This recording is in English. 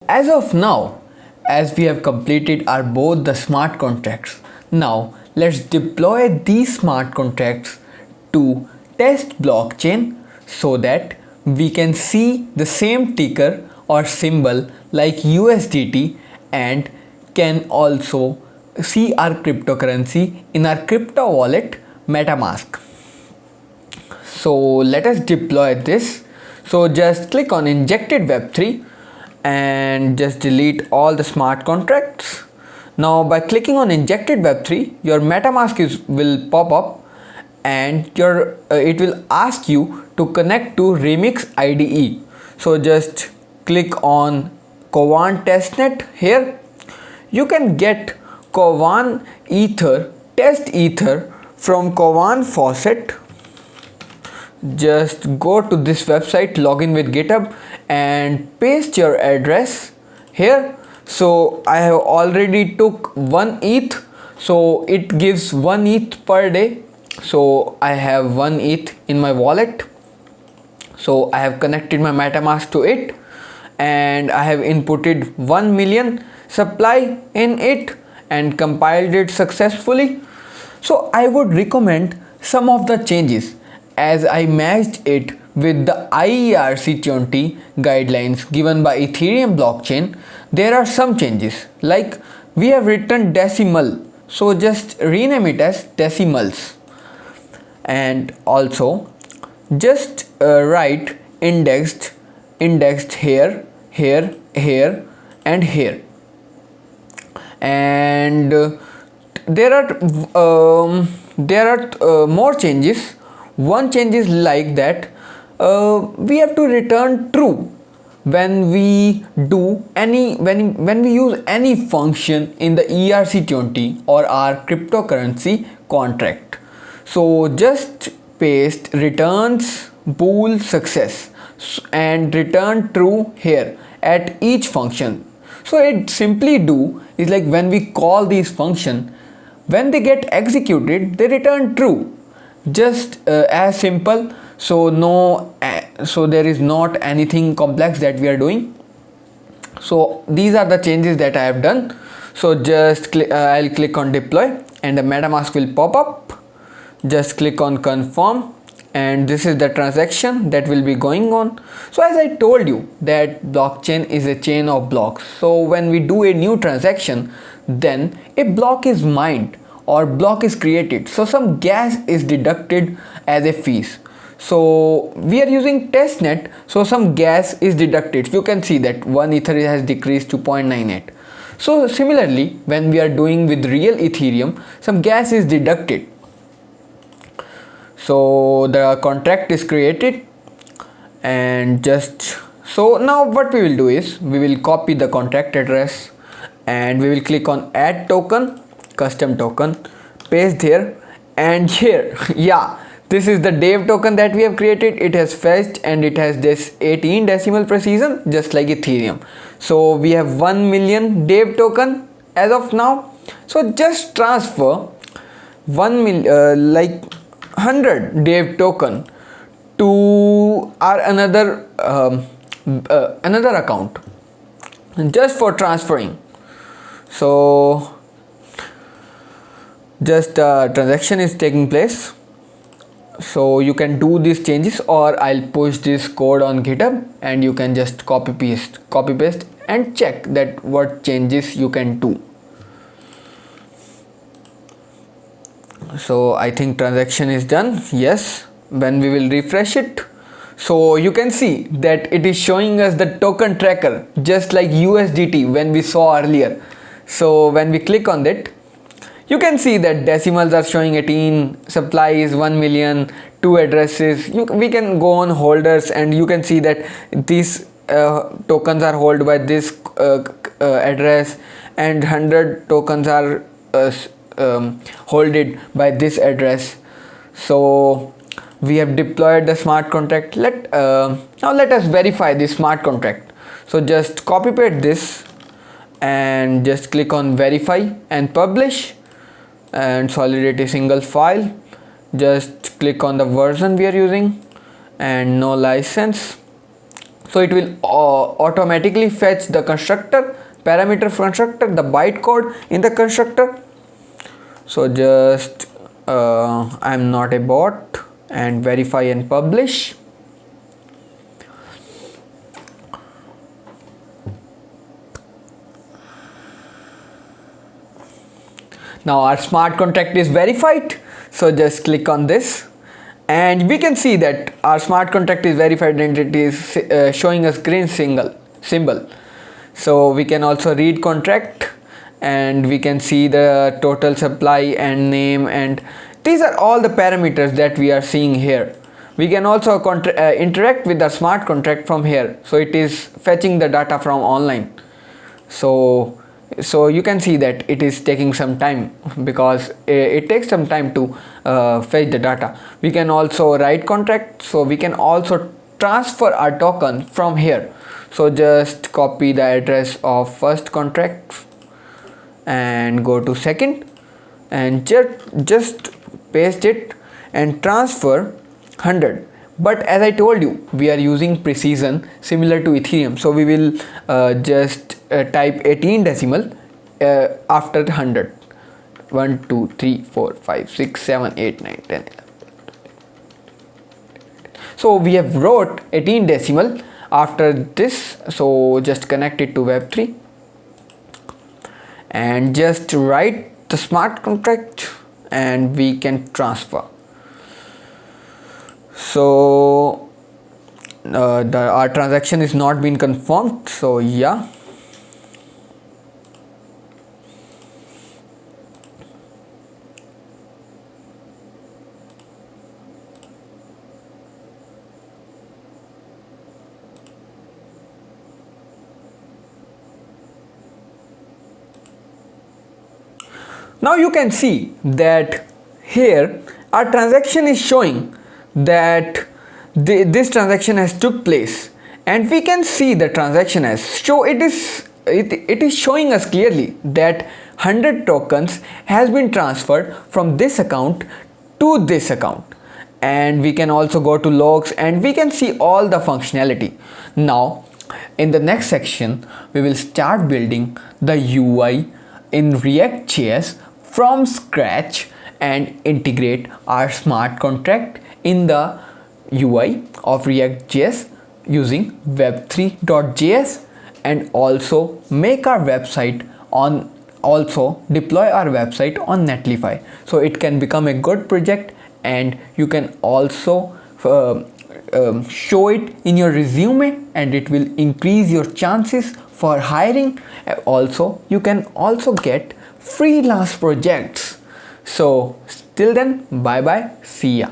as of now, as we have completed our both the smart contracts, now let's deploy these smart contracts to test blockchain so that we can see the same ticker or symbol like USDT and can also see our cryptocurrency in our crypto wallet MetaMask. So let us deploy this. So just click on injected web3 and just delete all the smart contracts. Now by clicking on injected web3, your MetaMask will pop up and it will ask you to connect to Remix IDE. So just click on Kovan testnet here. You can get Kovan Ether, test Ether from Kovan faucet. Just go to this website, log in with GitHub and paste your address here. So I have already took 1 ETH, so it gives 1 ETH per day. So I have 1 ETH in my wallet. So I have connected my MetaMask to it and I have inputted 1 million supply in it and compiled it successfully. So I would recommend some of the changes as I matched it with the IERC20 guidelines given by Ethereum blockchain. There are some changes, like we have written decimal, so just rename it as decimals, and also just write indexed here, here, here and here. And there are more changes. One change is like that we have to return true when we do when we use any function in the ERC20 or our cryptocurrency contract. So just paste returns bool success and return true here at each function. So it simply do is like when we call these function, when they get executed they return true, just as simple. So so there is not anything complex that we are doing. So these are the changes that I have done. So just I'll click on deploy and the MetaMask will pop up. Just click on confirm and this is the transaction that will be going on. So as I told you that blockchain is a chain of blocks. So when we do a new transaction, then a block is mined or block is created, so some gas is deducted as a fees. So we are using testnet, so some gas is deducted. You can see that 1 ether has decreased to 0.98. So similarly when we are doing with real Ethereum, some gas is deducted. So the contract is created and just so now what we will do is we will copy the contract address and we will click on add token, custom token, paste here and here. Yeah, this is the dev token that we have created. It has fetched and it has this 18 decimal precision just like Ethereum. So we have 1 million dev token as of now. So just transfer 1 million like 100 dev token to our another account just for transferring. So just transaction is taking place. So you can do these changes or I'll push this code on GitHub and you can just copy paste and check that what changes you can do. So I think transaction is done. Yes, when we will refresh it, so you can see that it is showing us the token tracker just like USDT when we saw earlier. So when we click on that, you can see that decimals are showing 18, supply is 1 million, 2 addresses. We can go on holders and you can see that these tokens are held by this address and 100 tokens are holded by this address. So we have deployed the smart contract. Now let us verify this smart contract. So just copy paste this and just click on verify and publish and solidity single file. Just click on the version we are using and no license. So it will automatically fetch the constructor, parameter constructor, the bytecode in the constructor. So just I'm not a bot, and verify and publish. Now our smart contract is verified, so just click on this and we can see that our smart contract is verified and it is showing us green symbol. So we can also read contract and we can see the total supply and name, and these are all the parameters that we are seeing here. We can also interact with the smart contract from here, so it is fetching the data from online. So you can see that it is taking some time because it takes some time to fetch the data. We can also write contract, so we can also transfer our token from here. So just copy the address of first contract and go to second and just paste it and transfer 100. But as I told you, we are using precision similar to Ethereum, so we will just type 18 decimal after 100. 1 2 3 4 5 6 7 8 9 10 11. So we have wrote 18 decimal after this, so just connect it to web3 and just write the smart contract and we can transfer. So our transaction is not been confirmed, so yeah. Now you can see that here our transaction is showing that this transaction has took place, and we can see the transaction as it is showing us clearly that 100 tokens has been transferred from this account to this account. And we can also go to logs and we can see all the functionality. Now in the next section we will start building the UI in React.js from scratch and integrate our smart contract in the UI of React.js using web3.js, and also make our website on deploy our website on Netlify, so it can become a good project, and you can also show it in your resume and it will increase your chances for hiring. Also you can also get freelance projects. So till then, bye bye, see ya.